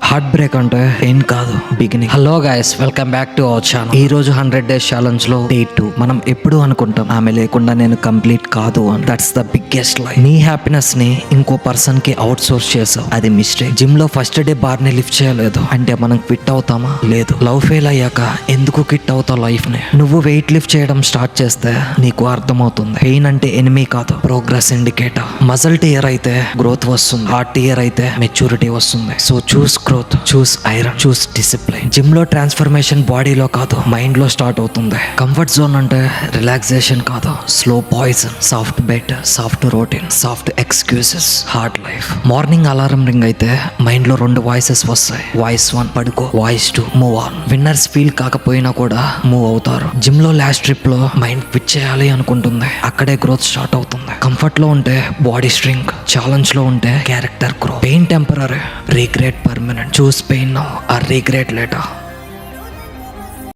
Heart break అంటే ఏం కాదు, beginning. Hello guys, welcome back to our channel. ఈ రోజు 100 days ఛాలెంజ్ లో డే 2. మనం ఎప్పుడు అనుకుంటాం ఆమె లేకుండా నేను కంప్లీట్ కాదు అని. దట్స్ ద బిగ్గెస్ట్ లై. నీ హ్యాపీనెస్ ని ఇంకో పర్సన్ కి అవుట్ సోర్స్ చేసావు, అది మిస్టేక్. జిమ్ లో ఫస్ట్ డే బార్ ని లిఫ్ట్ చేయలేదు అంటే మనం క్విట్ అవుతామా? లేదు. లవ్ ఫెయిల్ అయ్యాక ఎందుకు క్విట్ అవుతావు లైఫ్ ని? నువ్వు వెయిట్ లిఫ్ట్ చేయడం స్టార్ట్ చేస్తే నీకు అర్థమవుతుంది, పెయిన్ అంటే ఎనిమీ కాదు, ప్రోగ్రెస్ ఇండికేటర్. మజల్ టియర్ అయితే గ్రోత్ వస్తుంది, హార్ట్ టియర్ అయితే మెచ్యూరిటీ వస్తుంది. సో చూస్ గ్రోత్, చూస్ ఐరన్, చూస్ డిసిప్లిన్. జిమ్ లో ట్రాన్స్ఫర్మేషన్ బాడీలో కాదు మైండ్ లో స్టార్ట్ అవుతుంది. కంఫర్ట్ జోన్ అంటే రిలాక్సేషన్ కాదు, slow poison. Soft bed, soft routine, soft excuses, hard life. Morning alarm ring అయితే మైండ్ లో 2 వాయిసెస్ వస్తాయి. వాయిస్ 1 పడుకో, voice 2 move on. Winners feel కాకపోయినా కూడా మూవ్ అవుతారు. జిమ్ లో లాస్ట్ ట్రిప్ లో మైండ్ క్విట్ చేయాలి అనుకుంటుంది, అక్కడే గ్రోత్ స్టార్ట్ అవుతుంది. కంఫర్ట్ లో ఉంటే బాడీ స్ట్రింక్, ఛాలెంజ్ లో ఉంటే character grow. Pain temporary, regret permanent. Choose pain now or regret later.